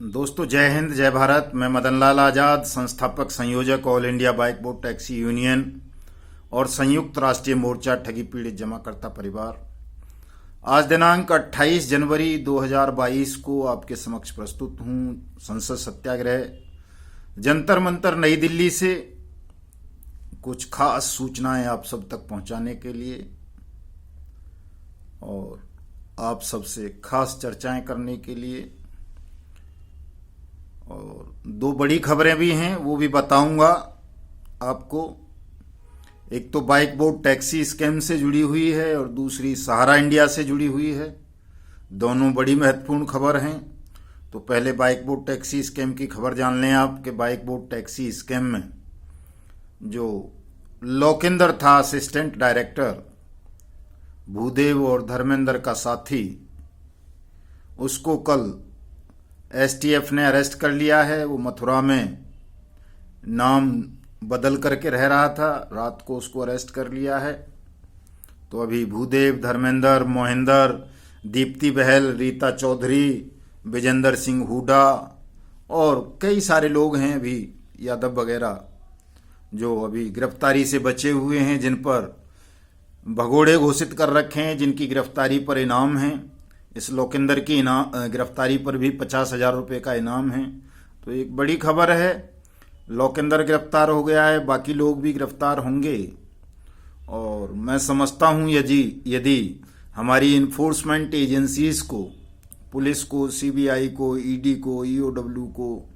दोस्तों, जय हिंद, जय भारत। मैं मदन लाल आज़ाद, संस्थापक संयोजक all India bike board taxi union और संयुक्त राष्ट्रीय मोर्चा ठगी पीड़ित जमाकर्ता परिवार। आज दिनांक 28 जनवरी 2022 को आपके समक्ष प्रस्तुत हूं। संसद सत्याग्रह जंतर मंतर नई दिल्ली से कुछ खास सूचनाएं आप सब तक पहुंचाने के लिए और आप सबसे खास चर्चाएं करने के लिए, और दो बड़ी खबरें भी हैं, वो भी बताऊंगा आपको। एक तो बाइक बोर्ड टैक्सी स्कैम से जुड़ी हुई है और दूसरी सहारा इंडिया से जुड़ी हुई है। दोनों बड़ी महत्वपूर्ण खबर हैं। तो पहले बाइक बोर्ड टैक्सी स्कैम की खबर जान लें आप कि बाइक बोर्ड टैक्सी स्कैम में जो लोकेंदर था असिस्टेंट डायरेक्टर, भूदेव और धर्मेंद्र का साथी, उसको कल एसटीएफ ने अरेस्ट कर लिया है। वो मथुरा में नाम बदल करके रह रहा था, रात को उसको अरेस्ट कर लिया है। तो अभी भूदेव, धर्मेंद्र, मोहिंदर, दीप्ति बहल, रीता चौधरी, विजेंद्र सिंह हुडा और कई सारे लोग हैं अभी, यादव वगैरह, जो अभी गिरफ्तारी से बचे हुए हैं, जिन पर भगोड़े घोषित कर रखे हैं, जिनकी गिरफ्तारी पर इनाम है। इस लोकेंदर की गिरफ्तारी पर भी 50,000 रुपये का इनाम है। तो एक बड़ी खबर है, लोकेंदर गिरफ्तार हो गया है, बाकी लोग भी गिरफ्तार होंगे। और मैं समझता हूं यदि हमारी इन्फोर्समेंट एजेंसीज को, पुलिस को, सीबीआई को, ईडी को, ईओडब्ल्यू को,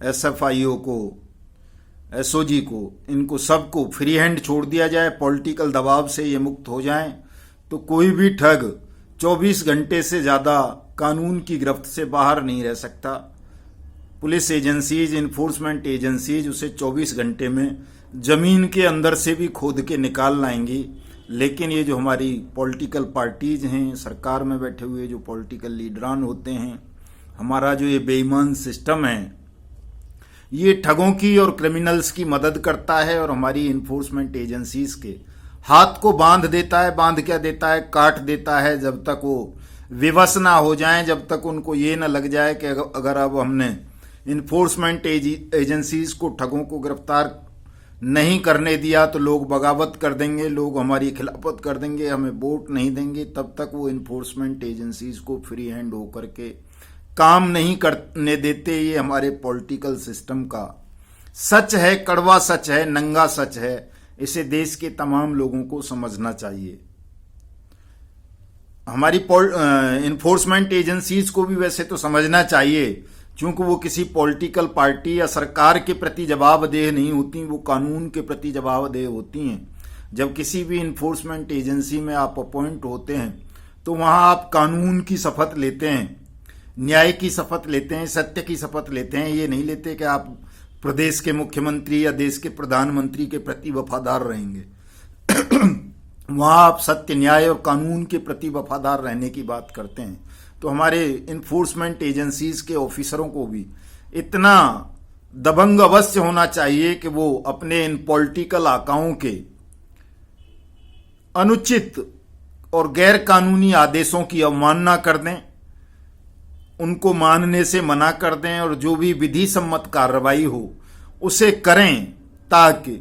एसएफआईओ को, एसओजी को, इनको सबको फ्री हैंड छोड़ दिया जाए, पॉलिटिकल दबाव से ये मुक्त हो जाएं, तो कोई भी ठग 24 घंटे से ज़्यादा कानून की गिरफ्त से बाहर नहीं रह सकता। पुलिस एजेंसीज, इन्फोर्समेंट एजेंसीज उसे 24 घंटे में जमीन के अंदर से भी खोद के निकाल लाएंगी। लेकिन ये जो हमारी पॉलिटिकल पार्टीज हैं, सरकार में बैठे हुए जो पॉलिटिकल लीडरान होते हैं, हमारा जो ये बेईमान सिस्टम है, ये ठगों की और क्रिमिनल्स की मदद करता है और हमारी इन्फोर्समेंट एजेंसीज के हाथ को बांध देता है। बांध क्या देता है? काट देता है, जब तक वो विवश ना हो जाएं, जब तक उनको ये ना लग जाए कि अगर अब हमने इन्फोर्समेंट एजेंसीज को, ठगों को गिरफ्तार नहीं करने दिया तो लोग बगावत कर देंगे, लोग हमारी खिलाफत कर देंगे, हमें वोट नहीं देंगे। तब तक वो इन्फोर्समेंट एजेंसीज को फ्री हैंड होकर के काम नहीं करने देते। ये हमारे पॉलिटिकल सिस्टम का सच है, कड़वा सच है, नंगा सच है। इसे देश के तमाम लोगों को समझना चाहिए। हमारी इन्फोर्समेंट एजेंसीज को भी वैसे तो समझना चाहिए, क्योंकि वो किसी पॉलिटिकल पार्टी या सरकार के प्रति जवाबदेह नहीं होती, वो कानून के प्रति जवाबदेह होती हैं। जब किसी भी इन्फोर्समेंट एजेंसी में आप अपॉइंट होते हैं तो वहां आप कानून की शपथ लेते हैं, न्याय की शपथ लेते हैं, सत्य की शपथ लेते हैं। ये नहीं लेते कि आप प्रदेश के मुख्यमंत्री या देश के प्रधानमंत्री के प्रति वफादार रहेंगे। वहां आप सत्य, न्याय और कानून के प्रति वफादार रहने की बात करते हैं। तो हमारे इन्फोर्समेंट एजेंसीज के ऑफिसरों को भी इतना दबंग अवश्य होना चाहिए कि वो अपने इन पॉलिटिकल आकाओं के अनुचित और गैर कानूनी आदेशों की अवमानना कर दें, उनको मानने से मना कर दें और जो भी विधि सम्मत कार्रवाई हो उसे करें, ताकि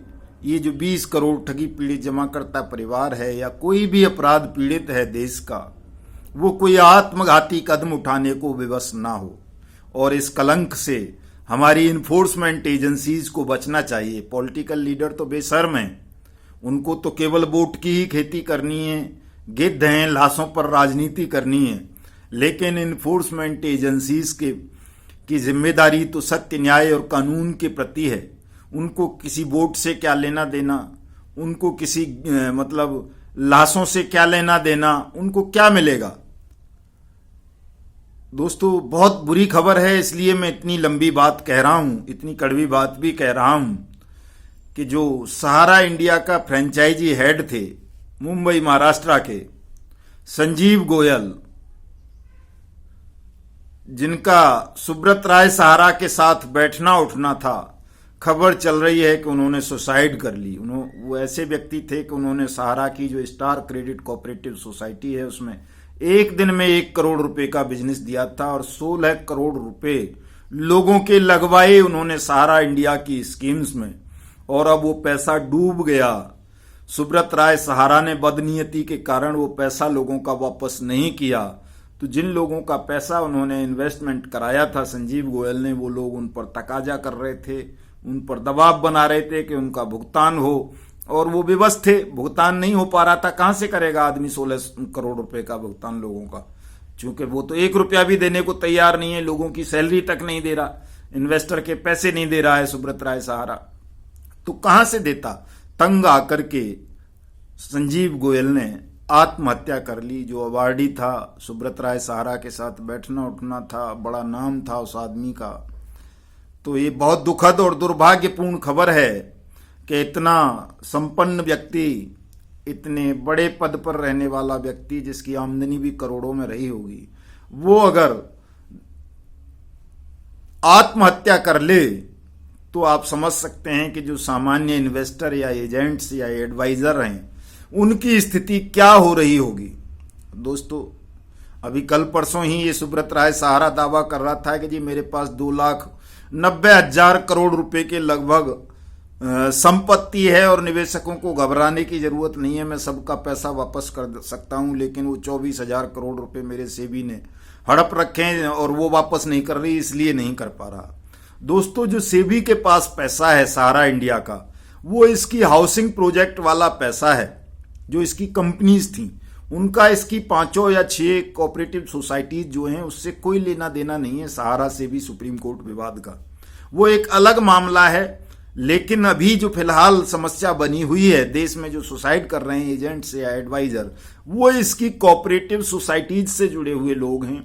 ये जो 20 करोड़ ठगी पीड़ित जमाकर्ता परिवार है या कोई भी अपराध पीड़ित है देश का, वो कोई आत्मघाती कदम उठाने को विवश ना हो। और इस कलंक से हमारी इन्फोर्समेंट एजेंसीज को बचना चाहिए। पॉलिटिकल लीडर तो बेशर्म हैं, उनको तो केवल वोट की ही खेती करनी है, गिद्ध हैं, लाशों पर राजनीति करनी है। लेकिन इन्फोर्समेंट एजेंसीज की जिम्मेदारी तो सत्य, न्याय और कानून के प्रति है। उनको किसी वोट से क्या लेना देना, उनको किसी लाशों से क्या लेना देना, उनको क्या मिलेगा। दोस्तों, बहुत बुरी खबर है, इसलिए मैं इतनी लंबी बात कह रहा हूं, इतनी कड़वी बात भी कह रहा हूं कि जो सहारा इंडिया का फ्रेंचाइजी हेड थे मुंबई महाराष्ट्र के, संजीव गोयल, जिनका सुब्रत राय सहारा के साथ बैठना उठना था, खबर चल रही है कि उन्होंने सुसाइड कर ली। वो ऐसे व्यक्ति थे कि उन्होंने सहारा की जो स्टार क्रेडिट कोऑपरेटिव सोसाइटी है उसमें एक दिन में 1 करोड़ रुपए का बिजनेस दिया था और 16 करोड़ रुपए लोगों के लगवाए उन्होंने सहारा इंडिया की स्कीम्स में, और अब वो पैसा डूब गया। सुब्रत राय सहारा ने बदनीयती के कारण वो पैसा लोगों का वापस नहीं किया, तो जिन लोगों का पैसा उन्होंने इन्वेस्टमेंट कराया था संजीव गोयल ने, वो लोग उन पर तकाजा कर रहे थे, उन पर दबाव बना रहे थे कि उनका भुगतान हो, और वो विवश थे, भुगतान नहीं हो पा रहा था। कहां से करेगा आदमी 16 करोड़ रुपए का भुगतान लोगों का, क्योंकि वो तो 1 रुपया भी देने को तैयार नहीं है, लोगों की सैलरी तक नहीं दे रहा, इन्वेस्टर के पैसे नहीं दे रहा है सुब्रत राय सहारा, तो कहां से देता। तंग आकर के संजीव गोयल ने आत्महत्या कर ली। जो अवार्डी था, सुब्रत राय सहारा के साथ बैठना उठना था, बड़ा नाम था उस आदमी का। तो ये बहुत दुखद और दुर्भाग्यपूर्ण खबर है कि इतना संपन्न व्यक्ति, इतने बड़े पद पर रहने वाला व्यक्ति, जिसकी आमदनी भी करोड़ों में रही होगी, वो अगर आत्महत्या कर ले तो आप समझ सकते हैं कि जो सामान्य इन्वेस्टर या एजेंट्स या एडवाइजर हैं उनकी स्थिति क्या हो रही होगी। दोस्तों, अभी कल परसों ही ये सुब्रत राय सहारा दावा कर रहा था कि जी मेरे पास 2,90,000 करोड़ रुपए के लगभग संपत्ति है और निवेशकों को घबराने की जरूरत नहीं है, मैं सबका पैसा वापस कर सकता हूं। लेकिन वो 24,000 करोड़ रुपए मेरे सेबी ने हड़प रखे हैं और वो वापस नहीं कर रही, इसलिए नहीं कर पा रहा। दोस्तों, जो सेबी के पास पैसा है सहारा इंडिया का, वो इसकी हाउसिंग प्रोजेक्ट वाला पैसा है, जो इसकी कंपनीज थी उनका, इसकी 5 या 6 कोऑपरेटिव सोसाइटीज जो हैं उससे कोई लेना देना नहीं है सहारा से भी सुप्रीम कोर्ट विवाद का, वो एक अलग मामला है। लेकिन अभी जो फिलहाल समस्या बनी हुई है देश में, जो सुसाइड कर रहे हैं एजेंट्स या एडवाइजर, वो इसकी कोऑपरेटिव सोसाइटीज से जुड़े हुए लोग हैं।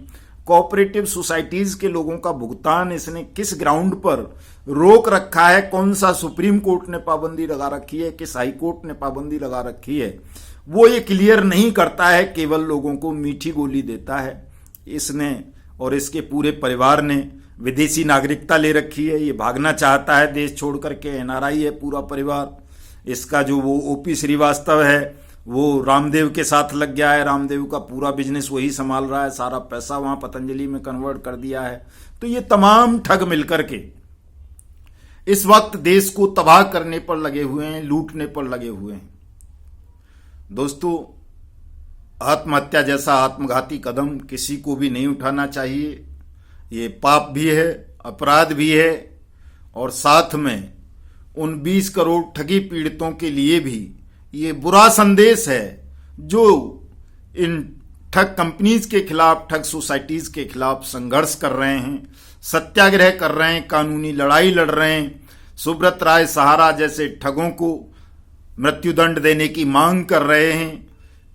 कोऑपरेटिव सोसाइटीज के लोगों का भुगतान इसने किस ग्राउंड पर रोक रखा है, कौन सा सुप्रीम कोर्ट ने पाबंदी लगा रखी है, किस हाई कोर्ट ने पाबंदी लगा रखी है, वो ये क्लियर नहीं करता है, केवल लोगों को मीठी गोली देता है। इसने और इसके पूरे परिवार ने विदेशी नागरिकता ले रखी है, ये भागना चाहता है देश छोड़ करके, एनआरआई है पूरा परिवार इसका। जो वो ओपी श्रीवास्तव है वो रामदेव के साथ लग गया है, रामदेव का पूरा बिजनेस वही संभाल रहा है, सारा पैसा वहां पतंजलि में कन्वर्ट कर दिया है। तो ये तमाम ठग मिलकर के इस वक्त देश को तबाह करने पर लगे हुए हैं, लूटने पर लगे हुए हैं। दोस्तों, आत्महत्या जैसा आत्मघाती कदम किसी को भी नहीं उठाना चाहिए। ये पाप भी है, अपराध भी है, और साथ में उन 20 करोड़ ठगी पीड़ितों के लिए भी ये बुरा संदेश है जो इन ठग कंपनीज के खिलाफ, ठग सोसाइटीज के खिलाफ संघर्ष कर रहे हैं, सत्याग्रह कर रहे हैं, कानूनी लड़ाई लड़ रहे हैं। सुब्रत राय सहारा जैसे ठगों को मृत्युदंड देने की मांग कर रहे हैं।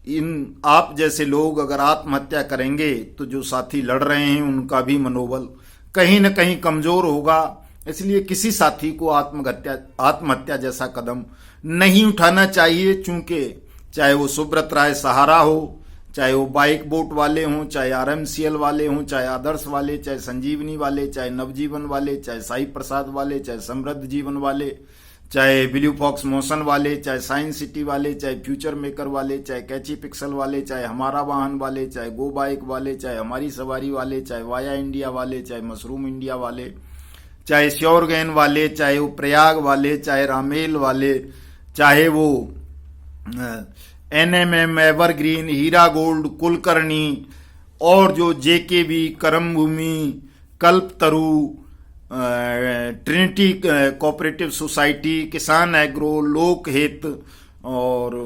इन आप जैसे लोग अगर आत्महत्या करेंगे तो जो साथी लड़ रहे हैं उनका भी मनोबल कहीं न कहीं कमजोर होगा। इसलिए किसी साथी को आत्महत्या जैसा कदम नहीं उठाना चाहिए, चूंकि चाहे वो सुब्रत राय सहारा हो, चाहे वो बाइक बोट वाले हों, चाहे आरएमसीएल वाले हों, चाहे आदर्श वाले, चाहे संजीवनी वाले, चाहे नवजीवन वाले, चाहे साई प्रसाद वाले, चाहे समृद्ध जीवन वाले, चाहे ब्लू फॉक्स मोशन वाले, चाहे साइंस सिटी वाले, चाहे फ्यूचर मेकर वाले, चाहे कैची पिक्सल वाले, चाहे हमारा वाहन वाले, चाहे गो बाइक वाले, चाहे हमारी सवारी वाले, चाहे वाया इंडिया वाले, चाहे मशरूम इंडिया वाले, चाहे श्योर गैन वाले, चाहे वो प्रयाग वाले, चाहे रामेल वाले, चाहे वो एनएमएम, एवरग्रीन, हीरा गोल्ड, कुलकर्णी, और जो जेकेबी, करम भूमि, कल्पतरु, ट्रिनिटी कोऑपरेटिव सोसाइटी, किसान एग्रो, लोकहित, और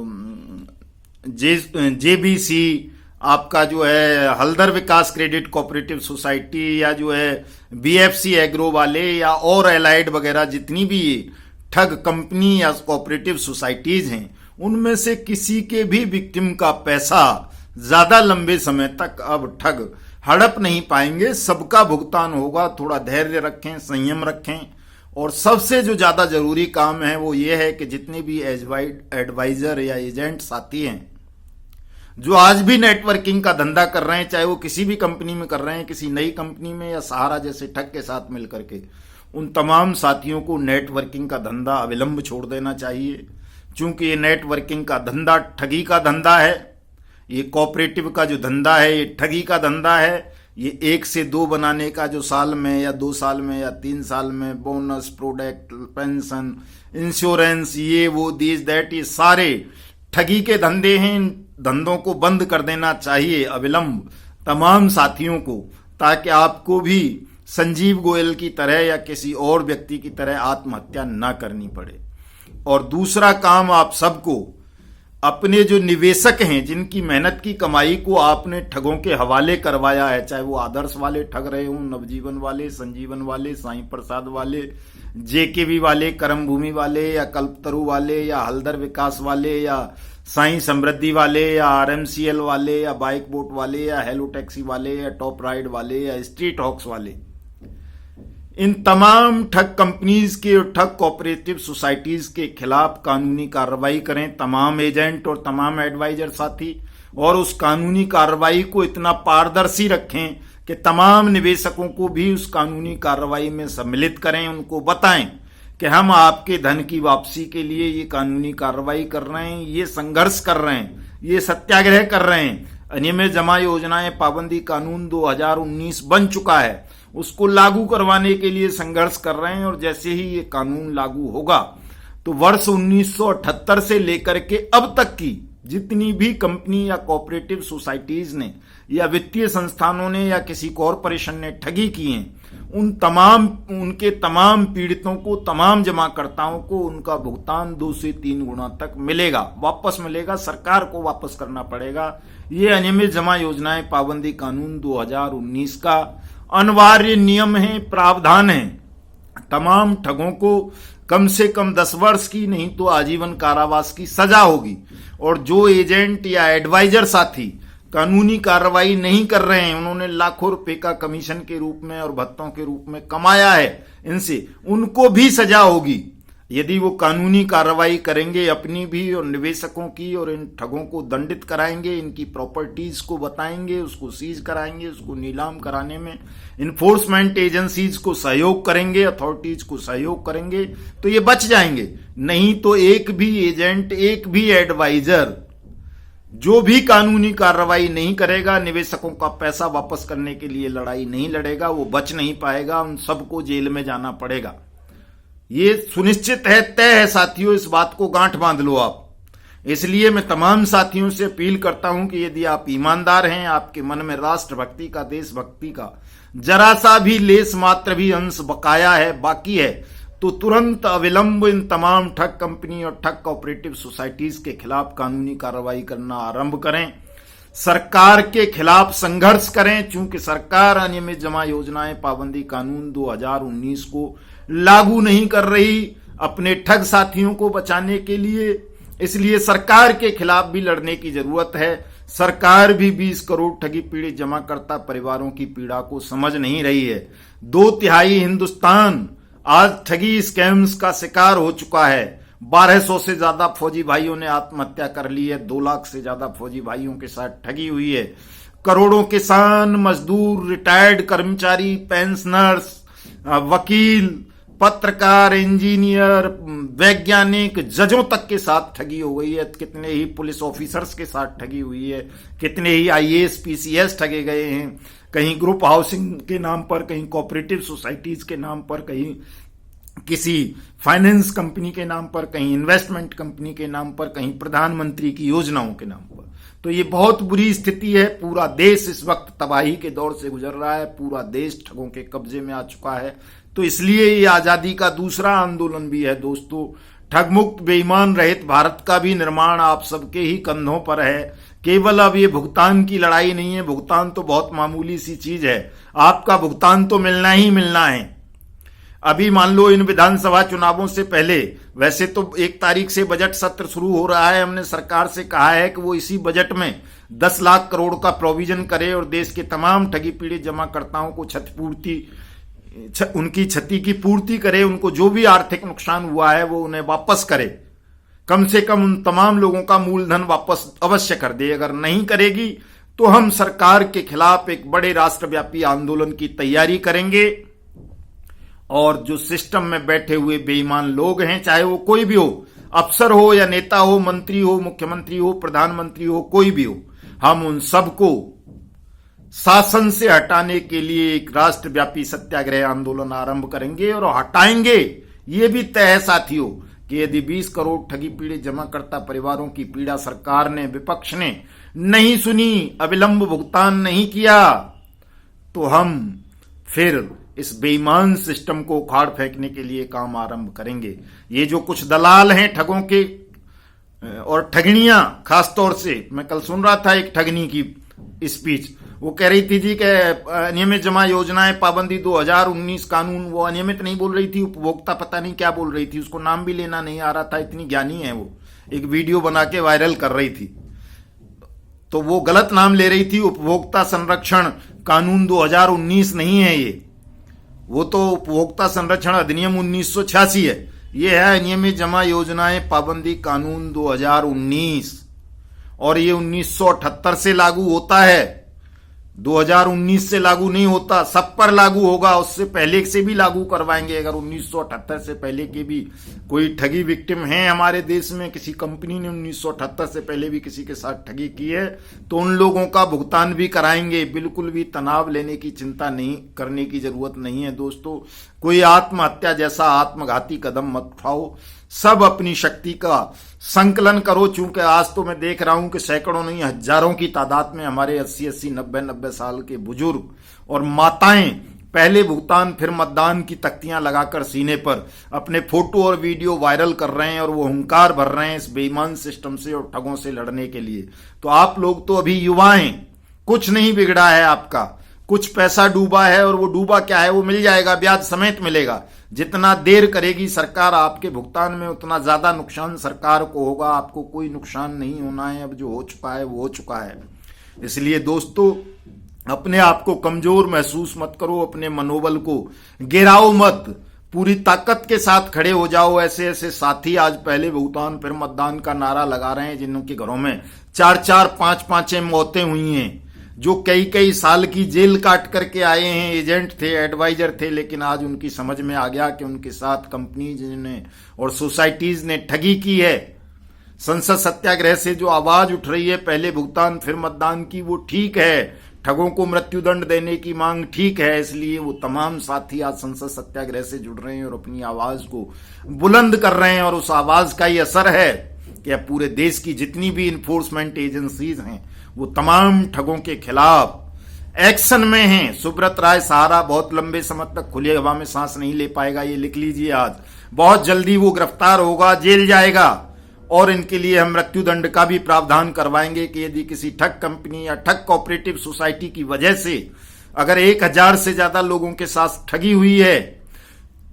जेबीसी, आपका जो है हल्दर विकास क्रेडिट कोऑपरेटिव सोसाइटी, या जो है बीएफसी एग्रो वाले, या और एलाइड वगैरह जितनी भी ठग कंपनी या कोऑपरेटिव सोसाइटीज हैं, उनमें से किसी के भी विक्टिम का पैसा ज्यादा लंबे समय तक अब ठग हड़प नहीं पाएंगे, सबका भुगतान होगा। थोड़ा धैर्य रखें, संयम रखें, और सबसे जो ज्यादा जरूरी काम है वो ये है कि जितने भी एडवाइजर या एजेंट साथी हैं जो आज भी नेटवर्किंग का धंधा कर रहे हैं, चाहे वो किसी भी कंपनी में कर रहे हैं, किसी नई कंपनी में या सहारा जैसे ठग के साथ मिलकर के, उन तमाम साथियों को नेटवर्किंग का धंधा अविलंब छोड़ देना चाहिए। चूंकि ये नेटवर्किंग का धंधा ठगी का धंधा है, ये कोऑपरेटिव का जो धंधा है ये ठगी का धंधा है, ये 1 से 2 बनाने का जो साल में या 2 साल में या 3 साल में बोनस, प्रोडक्ट, पेंशन, इंश्योरेंस, ये वो दिस दैट, ये सारे ठगी के धंधे हैं। इन धंधों को बंद कर देना चाहिए अविलंब तमाम साथियों को, ताकि आपको भी संजीव गोयल की तरह या किसी और व्यक्ति की तरह आत्महत्या ना करनी पड़े। और दूसरा काम, आप सबको अपने जो निवेशक हैं, जिनकी मेहनत की कमाई को आपने ठगों के हवाले करवाया है, चाहे वो आदर्श वाले ठग रहे हों, नवजीवन वाले, संजीवन वाले, साईं प्रसाद वाले, जेकेबी वाले, कर्म भूमि वाले, या कल्पतरु वाले, या हल्दर विकास वाले, या साईं समृद्धि वाले, या आरएमसीएल वाले, या बाइक बोट वाले, या हेलो टैक्सी वाले, या टॉप राइड वाले, या स्ट्रीट हॉक्स वाले, इन तमाम ठग कंपनीज के और ठग कोऑपरेटिव सोसाइटीज के खिलाफ कानूनी कार्रवाई करें, तमाम एजेंट और तमाम एडवाइजर साथी, और उस कानूनी कार्रवाई को इतना पारदर्शी रखें कि तमाम निवेशकों को भी उस कानूनी कार्रवाई में सम्मिलित करें। उनको बताएं कि हम आपके धन की वापसी के लिए ये कानूनी कार्रवाई कर रहे हैं, ये संघर्ष कर रहे हैं, ये सत्याग्रह कर रहे हैं। अनियमित जमा योजनाएं पाबंदी कानून 2019 बन चुका है, उसको लागू करवाने के लिए संघर्ष कर रहे हैं। और जैसे ही ये कानून लागू होगा तो वर्ष 1978 से लेकर के अब तक की जितनी भी कंपनी या कोऑपरेटिव सोसाइटीज ने या वित्तीय संस्थानों ने या किसी कॉरपोरेशन ने ठगी की हैं, उनके तमाम पीड़ितों को, तमाम जमाकर्ताओं को उनका भुगतान 2 से 3 गुना तक मिलेगा, वापस मिलेगा। सरकार को वापस करना पड़ेगा। ये अनियमित जमा योजनाएं पाबंदी कानून 2019 का अनिवार्य नियम है, प्रावधान है। तमाम ठगों को कम से कम 10 वर्ष की, नहीं तो आजीवन कारावास की सजा होगी। और जो एजेंट या एडवाइजर साथी कानूनी कार्रवाई नहीं कर रहे हैं, उन्होंने लाखों रुपए का कमीशन के रूप में और भत्तों के रूप में कमाया है इनसे, उनको भी सजा होगी यदि वो कानूनी कार्रवाई करेंगे, अपनी भी और निवेशकों की, और इन ठगों को दंडित कराएंगे, इनकी प्रॉपर्टीज को बताएंगे, उसको सीज कराएंगे, उसको नीलाम कराने में इन्फोर्समेंट एजेंसीज को सहयोग करेंगे, अथॉरिटीज को सहयोग करेंगे, तो ये बच जाएंगे। नहीं तो एक भी एजेंट, एक भी एडवाइजर जो भी कानूनी कार्रवाई नहीं करेगा, निवेशकों का पैसा वापस करने के लिए लड़ाई नहीं लड़ेगा, वो बच नहीं पाएगा, उन सबको जेल में जाना पड़ेगा। ये सुनिश्चित है, तय है साथियों, इस बात को गांठ बांध लो आप। इसलिए मैं तमाम साथियों से अपील करता हूं कि यदि आप ईमानदार हैं, आपके मन में राष्ट्रभक्ति का, देशभक्ति का जरा सा भी लेस मात्र भी अंश बकाया है, बाकी है, तो तुरंत अविलंब इन तमाम ठग कंपनी और ठग कोऑपरेटिव सोसाइटीज के खिलाफ कानूनी कार्रवाई करना आरंभ करें। सरकार के खिलाफ संघर्ष करें, चूंकि सरकार अनियमित जमा योजनाएं पाबंदी कानून 2019 को लागू नहीं कर रही अपने ठग साथियों को बचाने के लिए। इसलिए सरकार के खिलाफ भी लड़ने की जरूरत है। सरकार भी 20 करोड़ ठगी पीड़ित जमाकर्ता परिवारों की पीड़ा को समझ नहीं रही है। 2/3 हिंदुस्तान आज ठगी स्कैम्स का शिकार हो चुका है। 1200 से ज्यादा फौजी भाइयों ने आत्महत्या कर ली है, 2 लाख से ज्यादा फौजी भाइयों के साथ ठगी हुई है। करोड़ों किसान, मजदूर, रिटायर्ड कर्मचारी, पेंशनर्स, वकील, पत्रकार, इंजीनियर, वैज्ञानिक, जजों तक के साथ ठगी हो गई है। कितने ही पुलिस ऑफिसर्स के साथ ठगी हुई है, कितने ही आईएएस, पीसीएस ठगे गए हैं, कहीं ग्रुप हाउसिंग के नाम पर, कहीं कोऑपरेटिव सोसाइटीज के नाम पर, कहीं किसी फाइनेंस कंपनी के नाम पर, कहीं इन्वेस्टमेंट कंपनी के नाम पर, कहीं प्रधानमंत्री की योजनाओं के नाम पर। तो ये बहुत बुरी स्थिति है। पूरा देश इस वक्त तबाही के दौर से गुजर रहा है, पूरा देश ठगों के कब्जे में आ चुका है। तो इसलिए ये आजादी का दूसरा आंदोलन भी है दोस्तों। ठगमुक्त बेईमान रहित भारत का भी निर्माण आप सबके ही कंधों पर है। केवल अब ये भुगतान की लड़ाई नहीं है, भुगतान तो बहुत मामूली सी चीज है, आपका भुगतान तो मिलना ही मिलना है। अभी मान लो इन विधानसभा चुनावों से पहले, वैसे तो 1 तारीख से बजट सत्र शुरू हो रहा है, हमने सरकार से कहा है कि वो इसी बजट में 10 लाख करोड़ का प्रोविजन करे और देश के तमाम ठगी पीड़ित जमाकर्ताओं को उनकी क्षति की पूर्ति करे, उनको जो भी आर्थिक नुकसान हुआ है वो उन्हें वापस करे, कम से कम उन तमाम लोगों का मूलधन वापस अवश्य कर दे। अगर नहीं करेगी तो हम सरकार के खिलाफ एक बड़े राष्ट्रव्यापी आंदोलन की तैयारी करेंगे। और जो सिस्टम में बैठे हुए बेईमान लोग हैं, चाहे वो कोई भी हो, अफसर हो या नेता हो, मंत्री हो, मुख्यमंत्री हो, प्रधानमंत्री हो, कोई भी हो, हम उन सबको शासन से हटाने के लिए एक राष्ट्रव्यापी सत्याग्रह आंदोलन आरंभ करेंगे और हटाएंगे। ये भी तय है साथियों कि यदि 20 करोड़ ठगी पीड़ित जमाकर्ता परिवारों की पीड़ा सरकार ने, विपक्ष ने नहीं सुनी, अविलंब भुगतान नहीं किया, तो हम फिर इस बेईमान सिस्टम को उखाड़ फेंकने के लिए काम आरंभ करेंगे। ये जो कुछ दलाल हैं ठगों के और ठगनियां, खासतौर से मैं कल सुन रहा था एक ठगनी की स्पीच, वो कह रही थी जी कि अनियमित जमा योजनाएं पाबंदी 2019 कानून, वो अनियमित नहीं बोल रही थी, उपभोक्ता पता नहीं क्या बोल रही थी, उसको नाम भी लेना नहीं आ रहा था, इतनी ज्ञानी है वो, एक वीडियो बना के वायरल कर रही थी। तो वो गलत नाम ले रही थी, उपभोक्ता संरक्षण कानून 2019 नहीं है ये, वो तो उपभोक्ता संरक्षण अधिनियम 1986 है, ये है अनियमित जमा योजनाएं पाबंदी कानून 2019, और ये 1978 से लागू होता है, 2019 से लागू नहीं होता, सब पर लागू होगा, उससे पहले से भी लागू करवाएंगे। अगर 1978 से पहले के भी कोई ठगी विक्टिम है हमारे देश में, किसी कंपनी ने 1978 से पहले भी किसी के साथ ठगी की है, तो उन लोगों का भुगतान भी कराएंगे। बिल्कुल भी तनाव लेने की चिंता नहीं करने की जरूरत नहीं है दोस्तों। कोई आत्महत्या जैसा आत्मघाती कदम मत उठाओ, सब अपनी शक्ति का संकलन करो। चूंकि आज तो मैं देख रहा हूं कि सैकड़ों नहीं हजारों की तादाद में हमारे 80-80, 90-90 साल के बुजुर्ग और माताएं पहले भुगतान फिर मतदान की तख्तियां लगाकर सीने पर अपने फोटो और वीडियो वायरल कर रहे हैं और वो हुंकार भर रहे हैं इस बेईमान सिस्टम से और ठगों से लड़ने के लिए। तो आप लोग तो अभी युवा हैं, कुछ नहीं बिगड़ा है आपका, कुछ पैसा डूबा है और वो डूबा क्या है, वो मिल जाएगा, ब्याज समेत मिलेगा। जितना देर करेगी सरकार आपके भुगतान में, उतना ज्यादा नुकसान सरकार को होगा, आपको कोई नुकसान नहीं होना है। अब जो हो चुका है वो हो चुका है। इसलिए दोस्तों अपने आप को कमजोर महसूस मत करो, अपने मनोबल को गिराओ मत, पूरी ताकत के साथ खड़े हो जाओ। ऐसे ऐसे साथी आज पहले भुगतान फिर मतदान का नारा लगा रहे हैं, जिनके घरों में 4-4, 5-5 मौतें हुई हैं, जो कई कई साल की जेल काट करके आए हैं, एजेंट थे, एडवाइजर थे, लेकिन आज उनकी समझ में आ गया कि उनके साथ कंपनीज ने और सोसाइटीज ने ठगी की है। संसद सत्याग्रह से जो आवाज उठ रही है पहले भुगतान फिर मतदान की, वो ठीक है, ठगों को मृत्युदंड देने की मांग ठीक है। इसलिए वो तमाम साथी आज संसद सत्याग्रह से जुड़ रहे हैं और अपनी आवाज को बुलंद कर रहे हैं, और उस आवाज का ही असर है कि अब पूरे देश की जितनी भी इन्फोर्समेंट एजेंसीज हैं वो तमाम ठगों के खिलाफ एक्शन में हैं। सुब्रत राय सहारा बहुत लंबे समय तक खुली हवा में सांस नहीं ले पाएगा, ये लिख लीजिए आज। बहुत जल्दी वो गिरफ्तार होगा, जेल जाएगा, और इनके लिए हम मृत्युदंड का भी प्रावधान करवाएंगे कि यदि किसी ठग कंपनी या ठग कोऑपरेटिव सोसाइटी की वजह से अगर 1000 से ज्यादा लोगों के साथ ठगी हुई है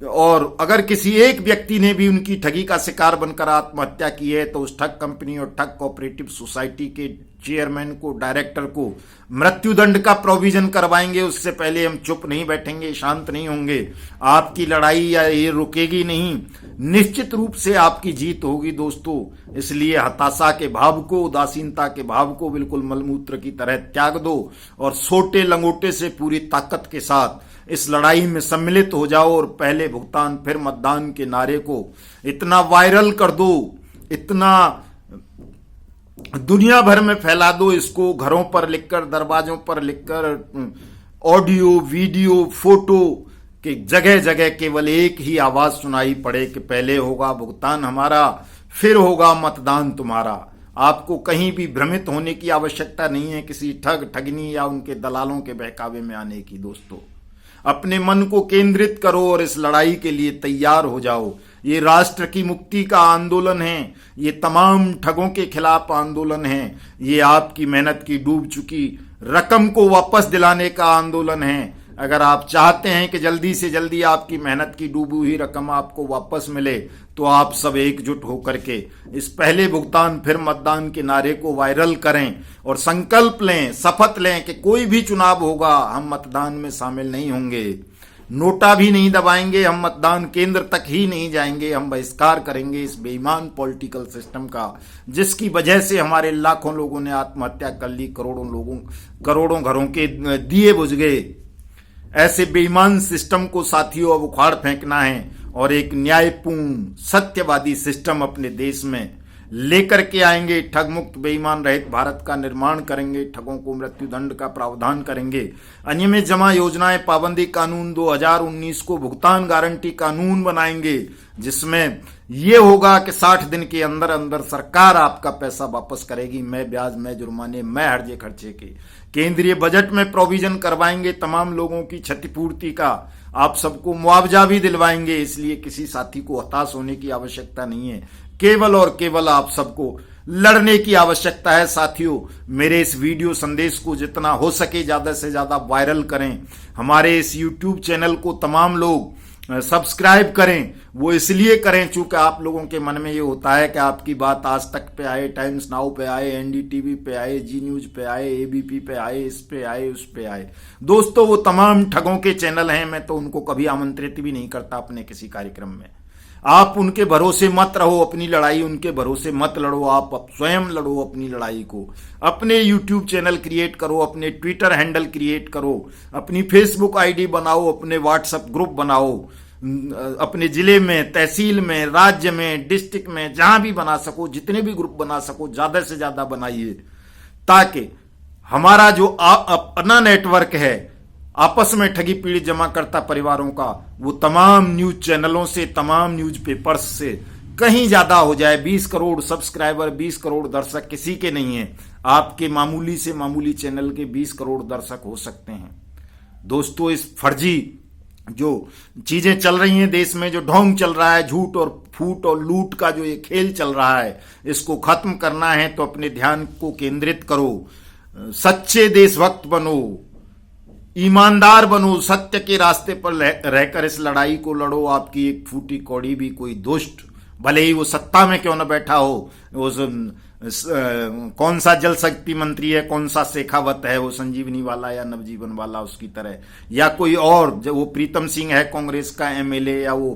और अगर किसी एक व्यक्ति ने भी उनकी ठगी का शिकार बनकर आत्महत्या की है, तो उस ठग कंपनी और ठग कोऑपरेटिव सोसाइटी के चेयरमैन को, डायरेक्टर को मृत्युदंड का प्रोविजन करवाएंगे। उससे पहले हम चुप नहीं बैठेंगे, शांत नहीं होंगे। आपकी लड़ाई या ये रुकेगी नहीं, निश्चित रूप से आपकी जीत होगी दोस्तों। इसलिए हताशा के भाव को, उदासीनता के भाव को बिल्कुल मलमूत्र की तरह त्याग दो और सोटे लंगोटे से पूरी ताकत के साथ इस लड़ाई में सम्मिलित हो जाओ और पहले भुगतान फिर मतदान के नारे को इतना वायरल कर दो, इतना दुनिया भर में फैला दो इसको, घरों पर लिखकर, दरवाजों पर लिखकर, ऑडियो, वीडियो, फोटो कि जगह जगह केवल एक ही आवाज सुनाई पड़े कि पहले होगा भुगतान हमारा, फिर होगा मतदान तुम्हारा। आपको कहीं भी भ्रमित होने की आवश्यकता नहीं है किसी ठग, ठगनी या उनके दलालों के बहकावे में आने की। दोस्तों अपने मन को केंद्रित करो और इस लड़ाई के लिए तैयार हो जाओ। ये राष्ट्र की मुक्ति का आंदोलन है, ये तमाम ठगों के खिलाफ आंदोलन है, ये आपकी मेहनत की डूब चुकी रकम को वापस दिलाने का आंदोलन है। अगर आप चाहते हैं कि जल्दी से जल्दी आपकी मेहनत की डूबी हुई रकम आपको वापस मिले, तो आप सब एकजुट होकर के इस पहले भुगतान फिर मतदान के नारे को वायरल करें और संकल्प लें, शपथ लें कि कोई भी चुनाव होगा हम मतदान में शामिल नहीं होंगे, नोटा भी नहीं दबाएंगे, हम मतदान केंद्र तक ही नहीं जाएंगे, हम बहिष्कार करेंगे इस बेईमान पॉलिटिकल सिस्टम का, जिसकी वजह से हमारे लाखों लोगों ने आत्महत्या कर ली, करोड़ों घरों के दिए बुझ गए। ऐसे बेईमान सिस्टम को साथियों अब उखाड़ फेंकना है और एक न्यायपूर्ण, सत्यवादी सिस्टम अपने देश में लेकर के आएंगे। ठग मुक्त बेईमान रहित भारत का निर्माण करेंगे। ठगों को मृत्युदंड का प्रावधान करेंगे। अनियमित जमा योजनाएं पाबंदी कानून 2019 को भुगतान गारंटी कानून बनाएंगे, जिसमें यह होगा कि 60 दिन के अंदर अंदर सरकार आपका पैसा वापस करेगी, मैं ब्याज, मैं जुर्माने, मैं हर्जे खर्चे के। केंद्रीय बजट में प्रोविजन करवाएंगे तमाम लोगों की क्षतिपूर्ति का। आप सबको मुआवजा भी दिलवाएंगे, इसलिए किसी साथी को हताश होने की आवश्यकता नहीं है। केवल और केवल आप सबको लड़ने की आवश्यकता है। साथियों, मेरे इस वीडियो संदेश को जितना हो सके ज्यादा से ज्यादा वायरल करें। हमारे इस YouTube चैनल को तमाम लोग सब्सक्राइब करें। वो इसलिए करें चूंकि आप लोगों के मन में ये होता है कि आपकी बात आज तक पे आए, टाइम्स नाउ पे आए, NDTV पे आए, जी न्यूज पे आए, ABP पे आए, इस पे आए, उस पे आए। दोस्तों, वो तमाम ठगों के चैनल हैं, मैं तो उनको कभी आमंत्रित भी नहीं करता अपने किसी कार्यक्रम में। आप उनके भरोसे मत रहो, अपनी लड़ाई उनके भरोसे मत लड़ो। आप स्वयं लड़ो अपनी लड़ाई को। अपने YouTube चैनल क्रिएट करो, अपने ट्विटर हैंडल क्रिएट करो, अपनी फेसबुक ID बनाओ, अपने व्हाट्सएप ग्रुप बनाओ। अपने जिले में, तहसील में, राज्य में, डिस्ट्रिक्ट में, जहां भी बना सको, जितने भी ग्रुप बना सको ज्यादा से ज्यादा बनाइए, ताकि हमारा जो अपना नेटवर्क है आपस में ठगी पीड़ित जमा करता परिवारों का, वो तमाम न्यूज चैनलों से, तमाम न्यूज पेपर्स से कहीं ज्यादा हो जाए। 20 करोड़ सब्सक्राइबर, 20 करोड़ दर्शक किसी के नहीं है। आपके मामूली से मामूली चैनल के 20 करोड़ दर्शक हो सकते हैं। दोस्तों, इस फर्जी जो चीजें चल रही हैं देश में, जो ढोंग चल रहा है, झूठ और फूट और लूट का जो ये खेल चल रहा है, इसको खत्म करना है तो अपने ध्यान को केंद्रित करो। सच्चे देशभक्त बनो, ईमानदार बनो, सत्य के रास्ते पर रहकर इस लड़ाई को लड़ो। आपकी एक फूटी कौड़ी भी कोई दुष्ट, भले ही वो सत्ता में क्यों न बैठा हो, वो कौन सा जल शक्ति मंत्री है, कौन सा शेखावत है, वो संजीवनी वाला या नवजीवन वाला उसकी तरह, या कोई और, जो वो प्रीतम सिंह है कांग्रेस का MLA, या वो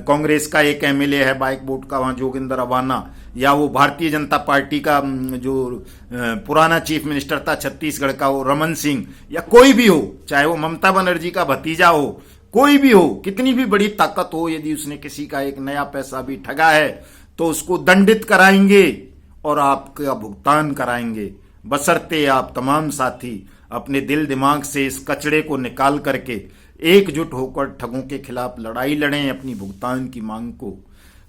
कांग्रेस का एक MLA है बाइक बोर्ड का वहां जोगिंदर अवाना, या वो भारतीय जनता पार्टी का जो पुराना चीफ मिनिस्टर था छत्तीसगढ़ का वो रमन सिंह, या कोई भी हो, चाहे वो ममता बनर्जी का भतीजा हो, कोई भी हो, कितनी भी बड़ी ताकत हो, यदि उसने किसी का एक नया पैसा भी ठगा है तो उसको दंडित कराएंगे और आपका भुगतान कराएंगे, बशर्ते आप तमाम साथी अपने दिल दिमाग से इस कचड़े को निकाल करके एकजुट होकर ठगों के खिलाफ लड़ाई लड़ें। अपनी भुगतान की मांग को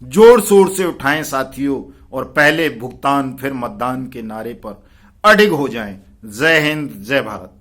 जोर शोर से उठाएं साथियों, और पहले भुगतान फिर मतदान के नारे पर अडिग हो जाएं। जय हिंद, जय भारत।